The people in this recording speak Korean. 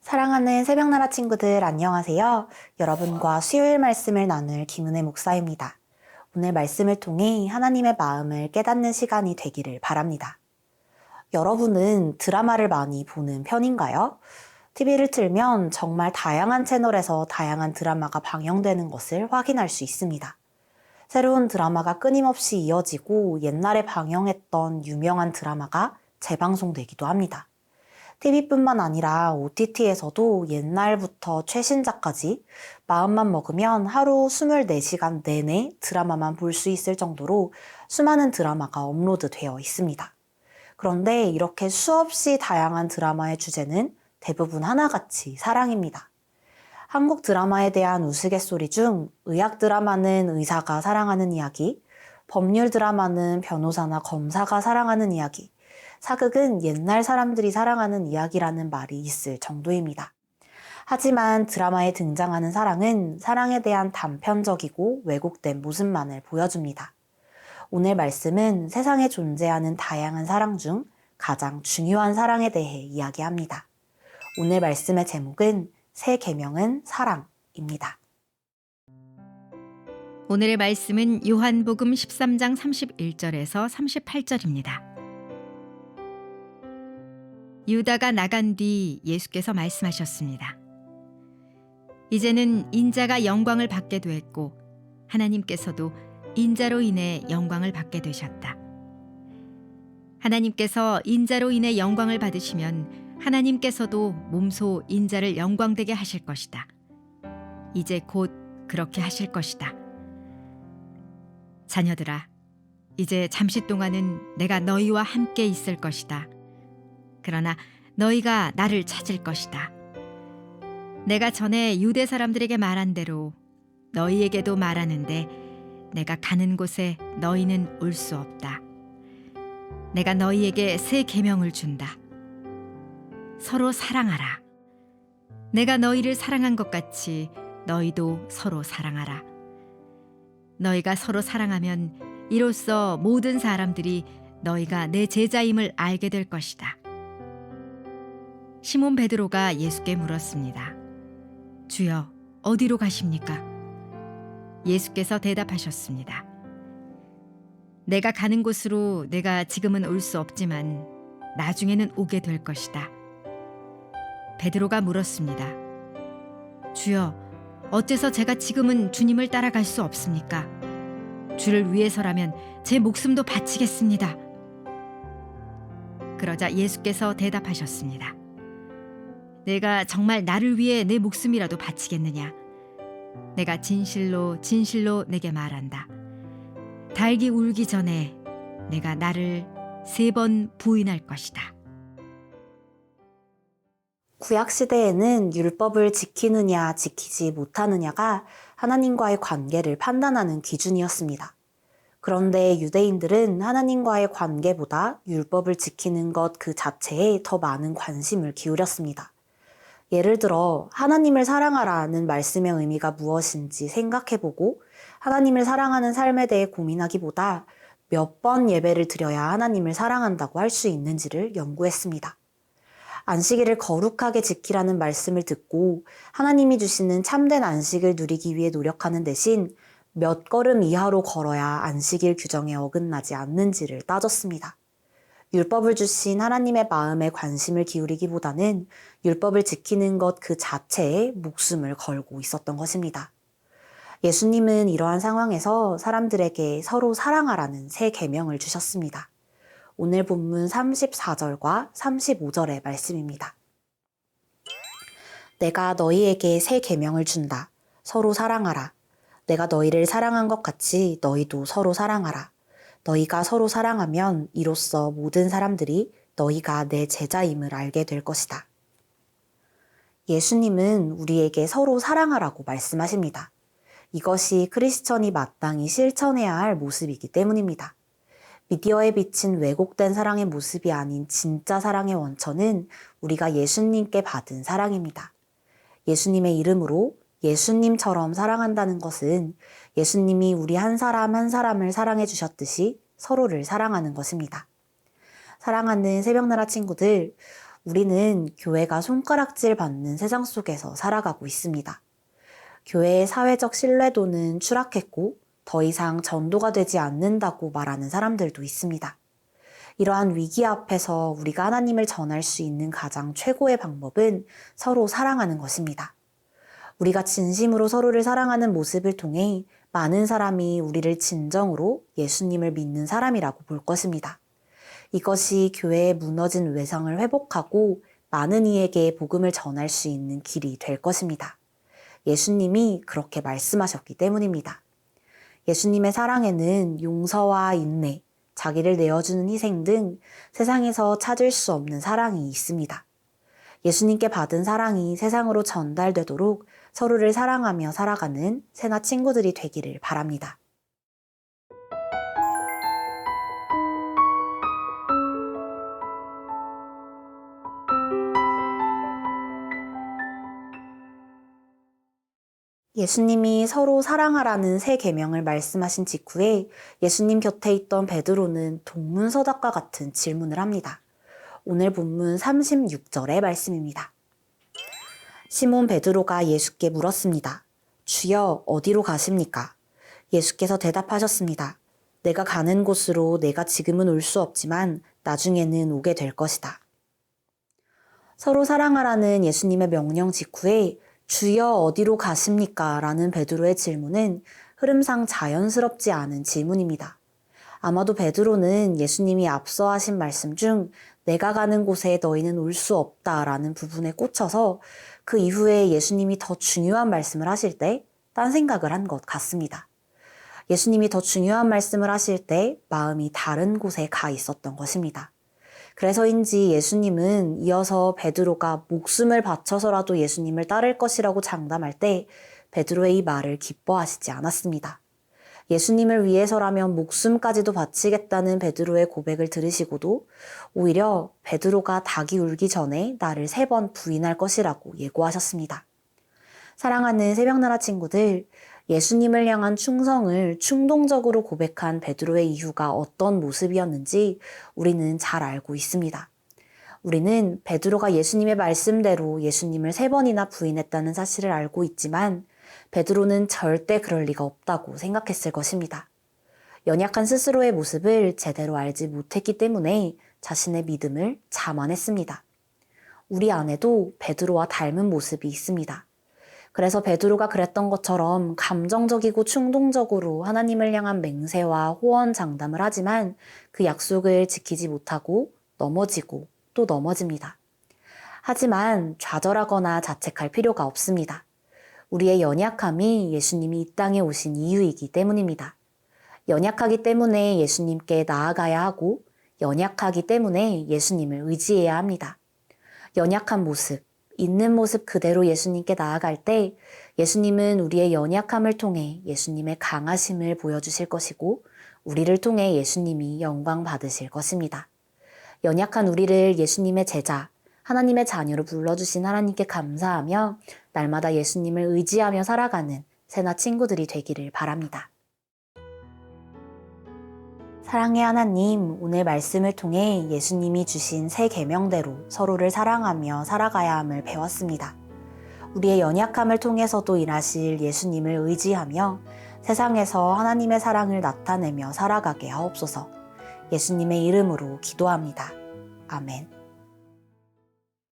사랑하는 새벽나라 친구들 안녕하세요. 여러분과 수요일 말씀을 나눌 김은혜 목사입니다. 오늘 말씀을 통해 하나님의 마음을 깨닫는 시간이 되기를 바랍니다. 여러분은 드라마를 많이 보는 편인가요? TV를 틀면 정말 다양한 채널에서 다양한 드라마가 방영되는 것을 확인할 수 있습니다. 새로운 드라마가 끊임없이 이어지고 옛날에 방영했던 유명한 드라마가 재방송되기도 합니다. TV뿐만 아니라 OTT에서도 옛날부터 최신작까지 마음만 먹으면 하루 24시간 내내 드라마만 볼 수 있을 정도로 수많은 드라마가 업로드되어 있습니다. 그런데 이렇게 수없이 다양한 드라마의 주제는 대부분 하나같이 사랑입니다. 한국 드라마에 대한 우스갯소리 중 의학 드라마는 의사가 사랑하는 이야기, 법률 드라마는 변호사나 검사가 사랑하는 이야기, 사극은 옛날 사람들이 사랑하는 이야기라는 말이 있을 정도입니다. 하지만 드라마에 등장하는 사랑은 사랑에 대한 단편적이고 왜곡된 모습만을 보여줍니다. 오늘 말씀은 세상에 존재하는 다양한 사랑 중 가장 중요한 사랑에 대해 이야기합니다. 오늘 말씀의 제목은 새 계명은 사랑입니다. 오늘의 말씀은 요한복음 13장 31절에서 38절입니다. 유다가 나간 뒤 예수께서 말씀하셨습니다. 이제는 인자가 영광을 받게 되었고 하나님께서도 인자로 인해 영광을 받게 되셨다. 하나님께서 인자로 인해 영광을 받으시면 하나님께서도 몸소 인자를 영광되게 하실 것이다. 이제 곧 그렇게 하실 것이다. 자녀들아, 이제 잠시 동안은 내가 너희와 함께 있을 것이다. 그러나 너희가 나를 찾을 것이다. 내가 전에 유대 사람들에게 말한 대로 너희에게도 말하는데 내가 가는 곳에 너희는 올 수 없다. 내가 너희에게 새 계명을 준다. 서로 사랑하라. 내가 너희를 사랑한 것 같이 너희도 서로 사랑하라. 너희가 서로 사랑하면 이로써 모든 사람들이 너희가 내 제자임을 알게 될 것이다. 시몬 베드로가 예수께 물었습니다. 주여, 어디로 가십니까? 예수께서 대답하셨습니다. 내가 가는 곳으로 내가 지금은 올 수 없지만 나중에는 오게 될 것이다. 베드로가 물었습니다. 주여, 어째서 제가 지금은 주님을 따라갈 수 없습니까? 주를 위해서라면 제 목숨도 바치겠습니다. 그러자 예수께서 대답하셨습니다. 내가 정말 나를 위해 내 목숨이라도 바치겠느냐? 내가 진실로 진실로 내게 말한다. 닭이 울기 전에 내가 나를 3번 부인할 것이다. 구약시대에는 율법을 지키느냐 지키지 못하느냐가 하나님과의 관계를 판단하는 기준이었습니다. 그런데 유대인들은 하나님과의 관계보다 율법을 지키는 것 그 자체에 더 많은 관심을 기울였습니다. 예를 들어 하나님을 사랑하라는 말씀의 의미가 무엇인지 생각해보고 하나님을 사랑하는 삶에 대해 고민하기보다 몇 번 예배를 드려야 하나님을 사랑한다고 할 수 있는지를 연구했습니다. 안식일을 거룩하게 지키라는 말씀을 듣고 하나님이 주시는 참된 안식을 누리기 위해 노력하는 대신 몇 걸음 이하로 걸어야 안식일 규정에 어긋나지 않는지를 따졌습니다. 율법을 주신 하나님의 마음에 관심을 기울이기보다는 율법을 지키는 것 그 자체에 목숨을 걸고 있었던 것입니다. 예수님은 이러한 상황에서 사람들에게 서로 사랑하라는 새 계명을 주셨습니다. 오늘 본문 34절과 35절의 말씀입니다. 내가 너희에게 새 계명을 준다. 서로 사랑하라. 내가 너희를 사랑한 것 같이 너희도 서로 사랑하라. 너희가 서로 사랑하면 이로써 모든 사람들이 너희가 내 제자임을 알게 될 것이다. 예수님은 우리에게 서로 사랑하라고 말씀하십니다. 이것이 크리스천이 마땅히 실천해야 할 모습이기 때문입니다. 미디어에 비친 왜곡된 사랑의 모습이 아닌 진짜 사랑의 원천은 우리가 예수님께 받은 사랑입니다. 예수님의 이름으로 예수님처럼 사랑한다는 것은 예수님이 우리 한 사람 한 사람을 사랑해 주셨듯이 서로를 사랑하는 것입니다. 사랑하는 새벽나라 친구들, 우리는 교회가 손가락질 받는 세상 속에서 살아가고 있습니다. 교회의 사회적 신뢰도는 추락했고 더 이상 전도가 되지 않는다고 말하는 사람들도 있습니다. 이러한 위기 앞에서 우리가 하나님을 전할 수 있는 가장 최고의 방법은 서로 사랑하는 것입니다. 우리가 진심으로 서로를 사랑하는 모습을 통해 많은 사람이 우리를 진정으로 예수님을 믿는 사람이라고 볼 것입니다. 이것이 교회의 무너진 외상을 회복하고 많은 이에게 복음을 전할 수 있는 길이 될 것입니다. 예수님이 그렇게 말씀하셨기 때문입니다. 예수님의 사랑에는 용서와 인내, 자기를 내어주는 희생 등 세상에서 찾을 수 없는 사랑이 있습니다. 예수님께 받은 사랑이 세상으로 전달되도록 서로를 사랑하며 살아가는 새나 친구들이 되기를 바랍니다. 예수님이 서로 사랑하라는 새 계명을 말씀하신 직후에 예수님 곁에 있던 베드로는 동문서답과 같은 질문을 합니다. 오늘 본문 36절의 말씀입니다. 시몬 베드로가 예수께 물었습니다. 주여, 어디로 가십니까? 예수께서 대답하셨습니다. 내가 가는 곳으로 내가 지금은 올 수 없지만 나중에는 오게 될 것이다. 서로 사랑하라는 예수님의 명령 직후에 주여 어디로 가십니까? 라는 베드로의 질문은 흐름상 자연스럽지 않은 질문입니다. 아마도 베드로는 예수님이 앞서 하신 말씀 중 내가 가는 곳에 너희는 올 수 없다 라는 부분에 꽂혀서 그 이후에 예수님이 더 중요한 말씀을 하실 때 딴 생각을 한 것 같습니다. 예수님이 더 중요한 말씀을 하실 때 마음이 다른 곳에 가 있었던 것입니다. 그래서인지 예수님은 이어서 베드로가 목숨을 바쳐서라도 예수님을 따를 것이라고 장담할 때 베드로의 이 말을 기뻐하시지 않았습니다. 예수님을 위해서라면 목숨까지도 바치겠다는 베드로의 고백을 들으시고도 오히려 베드로가 닭이 울기 전에 나를 3번 부인할 것이라고 예고하셨습니다. 사랑하는 새벽나라 친구들, 예수님을 향한 충성을 충동적으로 고백한 베드로의 이유가 어떤 모습이었는지 우리는 잘 알고 있습니다. 우리는 베드로가 예수님의 말씀대로 예수님을 3번이나 부인했다는 사실을 알고 있지만 베드로는 절대 그럴 리가 없다고 생각했을 것입니다. 연약한 스스로의 모습을 제대로 알지 못했기 때문에 자신의 믿음을 자만했습니다. 우리 안에도 베드로와 닮은 모습이 있습니다. 그래서 베드로가 그랬던 것처럼 감정적이고 충동적으로 하나님을 향한 맹세와 호언 장담을 하지만 그 약속을 지키지 못하고 넘어지고 또 넘어집니다. 하지만 좌절하거나 자책할 필요가 없습니다. 우리의 연약함이 예수님이 이 땅에 오신 이유이기 때문입니다. 연약하기 때문에 예수님께 나아가야 하고 연약하기 때문에 예수님을 의지해야 합니다. 연약한 모습, 있는 모습 그대로 예수님께 나아갈 때 예수님은 우리의 연약함을 통해 예수님의 강하심을 보여주실 것이고 우리를 통해 예수님이 영광 받으실 것입니다. 연약한 우리를 예수님의 제자, 하나님의 자녀로 불러주신 하나님께 감사하며 날마다 예수님을 의지하며 살아가는 새나 친구들이 되기를 바랍니다. 사랑의 하나님, 오늘 말씀을 통해 예수님이 주신 새 계명대로 서로를 사랑하며 살아가야 함을 배웠습니다. 우리의 연약함을 통해서도 일하실 예수님을 의지하며 세상에서 하나님의 사랑을 나타내며 살아가게 하옵소서. 예수님의 이름으로 기도합니다. 아멘.